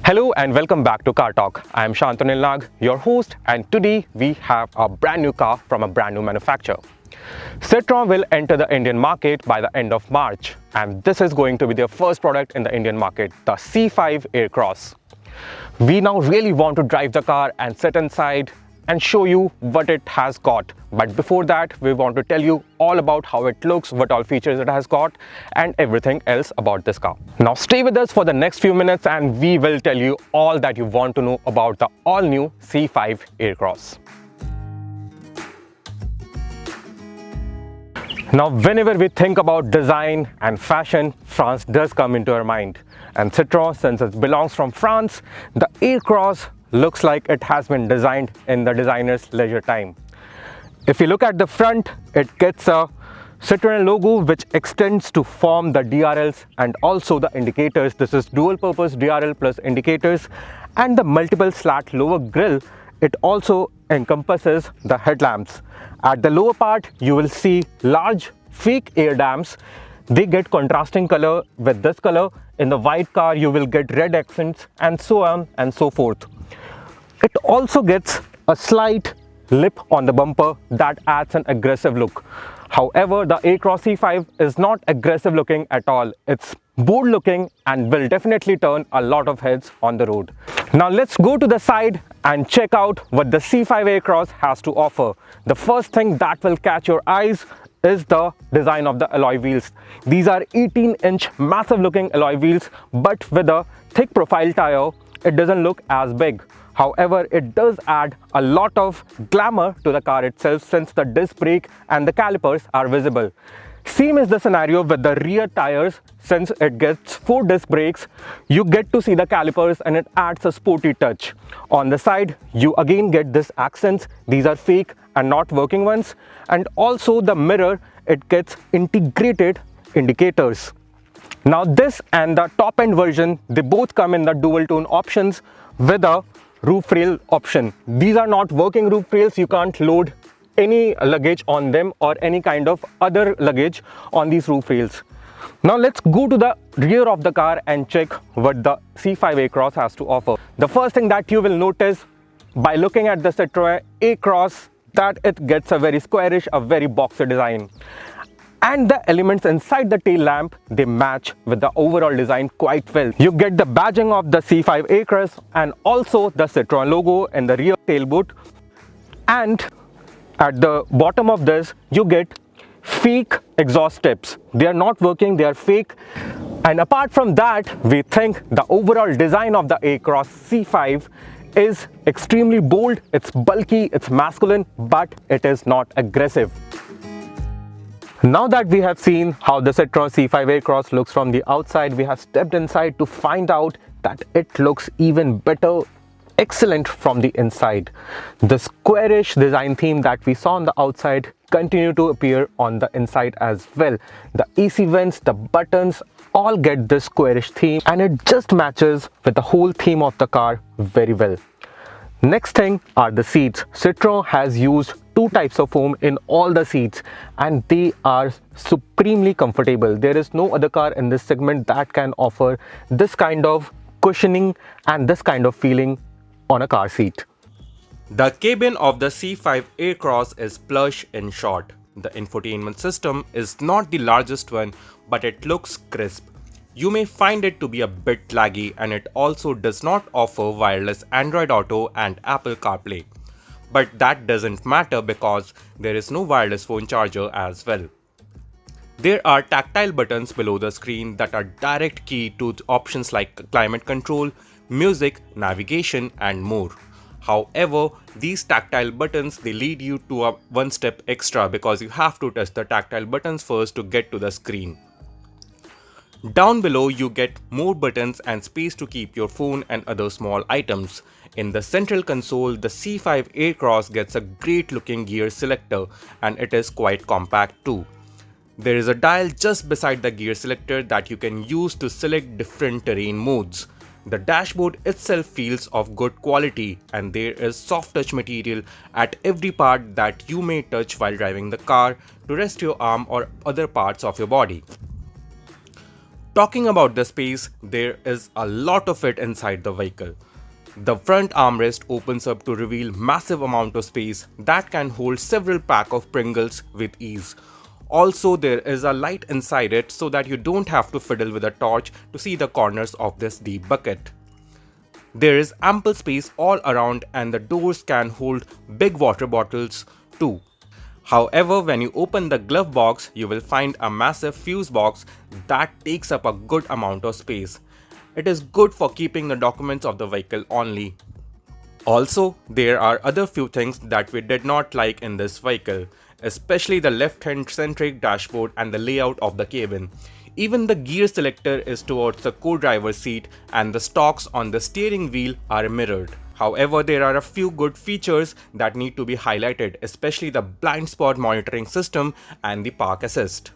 Hello and welcome back to Car Talk. I am Shantanu Nag, your host, and today we have a brand new car from a brand new manufacturer. Citroen will enter the Indian market by the end of March, and this is going to be their first product in the Indian market, the C5 Aircross. We now really want to drive the car and sit inside and show you what it has got. But before that, we want to tell you all about how it looks, what all features it has got, and everything else about this car. Now stay with us for the next few minutes and we will tell you all that you want to know about the all-new C5 Aircross. Now, whenever we think about design and fashion, France does come into our mind. And Citroen, since it belongs from France, the Aircross looks like it has been designed in the designer's leisure time. If you look at the front, it gets a Citroen logo which extends to form the DRLs and also the indicators. This is dual purpose DRL plus indicators, and the multiple slat lower grille. It also encompasses the headlamps. At the lower part, you will see large fake air dams. They get contrasting color with this color. In the white car, you will get red accents and so on and so forth. It also gets a slight lip on the bumper that adds an aggressive look. However, the Aircross C5 is not aggressive looking at all. It's bold looking and will definitely turn a lot of heads on the road. Now let's go to the side and check out what the C5 Aircross has to offer. The first thing that will catch your eyes is the design of the alloy wheels. These are 18-inch massive looking alloy wheels, but with a thick profile tire, it doesn't look as big. However, it does add a lot of glamour to the car itself since the disc brake and the calipers are visible. Same is the scenario with the rear tires. Since it gets 4 disc brakes, you get to see the calipers and it adds a sporty touch. On the side, you again get this accents. These are fake and not working ones. And also the mirror, it gets integrated indicators. Now this and the top end version, they both come in the dual tone options with a roof rail option. These are not working roof rails. You can't load any luggage on them or any kind of other luggage on these roof rails. Now let's go to the rear of the car and check what the C5 Aircross has to offer. The first thing that you will notice by looking at the Citroen Aircross, that it gets a very squarish, a very boxy design. And the elements inside the tail lamp, they match with the overall design quite well. You get the badging of the C5 Aircross and also the Citroen logo in the rear tail boot. And at the bottom of this, you get fake exhaust tips. They are not working, they are fake. And apart from that, we think the overall design of the Aircross C5 is extremely bold. It's bulky, it's masculine, but it is not aggressive. Now that we have seen how the Citroen C5 Aircross looks from the outside, we have stepped inside to find out that it looks even better, excellent from the inside. The squarish design theme that we saw on the outside continue to appear on the inside as well. The AC vents, the buttons, all get this squarish theme and it just matches with the whole theme of the car very well. Next thing are the seats. Citroen has used 2 types of foam in all the seats and they are supremely comfortable. There is no other car in this segment that can offer this kind of cushioning and this kind of feeling on a car seat. The cabin of the C5 Aircross is plush in short. The infotainment system is not the largest one, but it looks crisp. You may find it to be a bit laggy and it also does not offer wireless Android Auto and Apple CarPlay. But that doesn't matter because there is no wireless phone charger as well. There are tactile buttons below the screen that are direct key to options like climate control, music, navigation and more. However, these tactile buttons, they lead you to a one step extra because you have to touch the tactile buttons first to get to the screen. Down below you get more buttons and space to keep your phone and other small items. In the central console, the C5 Aircross gets a great looking gear selector and it is quite compact too. There is a dial just beside the gear selector that you can use to select different terrain modes. The dashboard itself feels of good quality and there is soft touch material at every part that you may touch while driving the car to rest your arm or other parts of your body. Talking about the space, there is a lot of it inside the vehicle. The front armrest opens up to reveal massive amount of space that can hold several pack of Pringles with ease. Also, there is a light inside it so that you don't have to fiddle with a torch to see the corners of this deep bucket. There is ample space all around and the doors can hold big water bottles too. However, when you open the glove box, you will find a massive fuse box that takes up a good amount of space. It is good for keeping the documents of the vehicle only. Also, there are other few things that we did not like in this vehicle, especially the left-hand centric dashboard and the layout of the cabin. Even the gear selector is towards the co-driver's seat and the stalks on the steering wheel are mirrored. However, there are a few good features that need to be highlighted, especially the blind spot monitoring system and the park assist.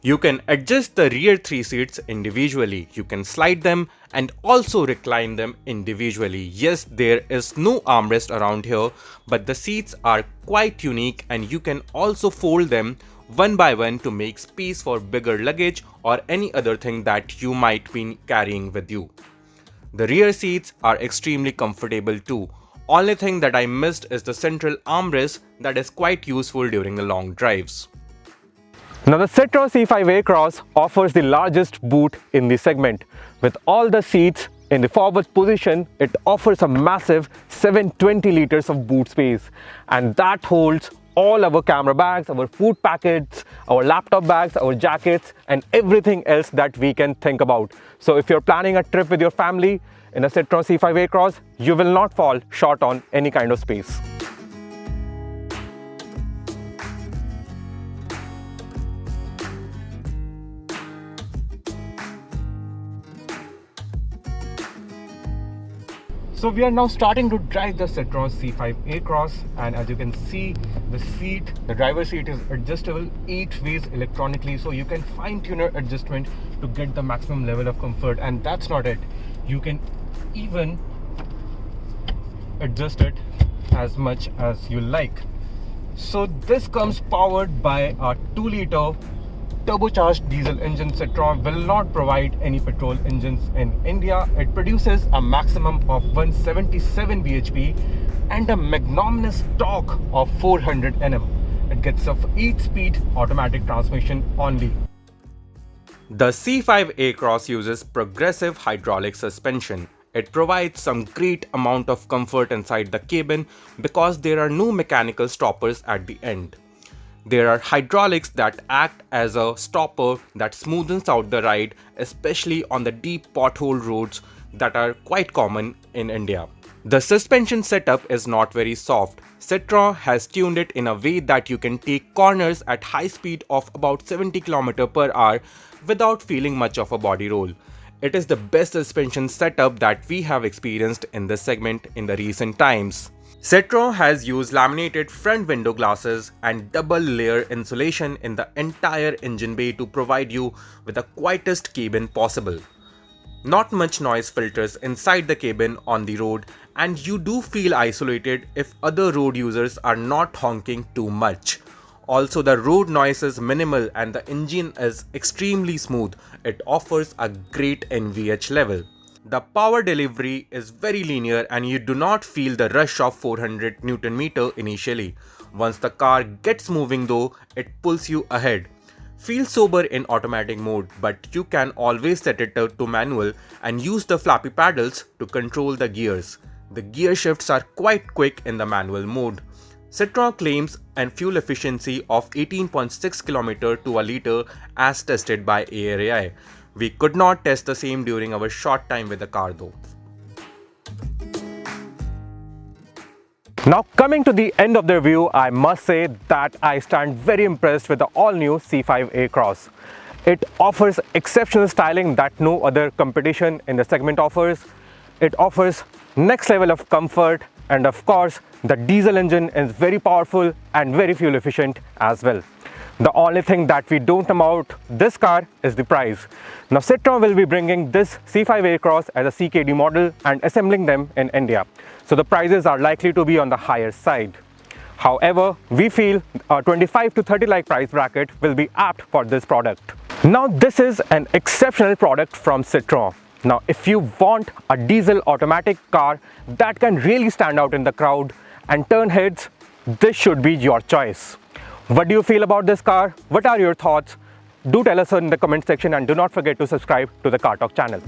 You can adjust the rear 3 seats individually. You can slide them and also recline them individually. Yes, there is no armrest around here, but the seats are quite unique and you can also fold them one by one to make space for bigger luggage or any other thing that you might be carrying with you. The rear seats are extremely comfortable too. Only thing that I missed is the central armrest that is quite useful during the long drives. Now the Citroen C5 Aircross offers the largest boot in the segment. With all the seats in the forward position, it offers a massive 720 liters of boot space, and that holds all our camera bags, our food packets, our laptop bags, our jackets and everything else that we can think about. So if you're planning a trip with your family in a Citroen C5 Aircross, you will not fall short on any kind of space. So we are now starting to drive the Citroen C5 Aircross, and as you can see, the driver's seat is adjustable 8 ways electronically, so you can fine-tune your adjustment to get the maximum level of comfort. And that's not it, you can even adjust it as much as you like. So this comes powered by a 2-liter turbocharged diesel engine. Citroen will not provide any petrol engines in India. It produces a maximum of 177 bhp and a magnanimous torque of 400 Nm. It gets a 8-speed automatic transmission only. The C5 Aircross uses progressive hydraulic suspension. It provides some great amount of comfort inside the cabin because there are no mechanical stoppers at the end. There are hydraulics that act as a stopper that smoothens out the ride, especially on the deep pothole roads that are quite common in India. The suspension setup is not very soft. Citroen has tuned it in a way that you can take corners at high speed of about 70 km per hour without feeling much of a body roll. It is the best suspension setup that we have experienced in this segment in the recent times. Citroen has used laminated front window glasses and double layer insulation in the entire engine bay to provide you with the quietest cabin possible. Not much noise filters inside the cabin on the road, and you do feel isolated if other road users are not honking too much. Also, the road noise is minimal and the engine is extremely smooth. It offers a great NVH level. The power delivery is very linear and you do not feel the rush of 400 Nm initially. Once the car gets moving though, it pulls you ahead. Feel sober in automatic mode, but you can always set it to manual and use the flappy paddles to control the gears. The gear shifts are quite quick in the manual mode. Citroen claims a fuel efficiency of 18.6 km to a liter as tested by ARAI. We could not test the same during our short time with the car though. Now coming to the end of the review, I must say that I stand very impressed with the all-new C5 Aircross. It offers exceptional styling that no other competition in the segment offers. It offers next level of comfort, and of course the diesel engine is very powerful and very fuel efficient as well. The only thing that we don't know about this car is the price. Now Citroen will be bringing this C5 Aircross as a CKD model and assembling them in India. So the prices are likely to be on the higher side. However, we feel a 25 to 30 lakh price bracket will be apt for this product. Now this is an exceptional product from Citroen. Now if you want a diesel automatic car that can really stand out in the crowd and turn heads, this should be your choice. What do you feel about this car? What are your thoughts? Do tell us in the comment section, and do not forget to subscribe to the Car Talk channel.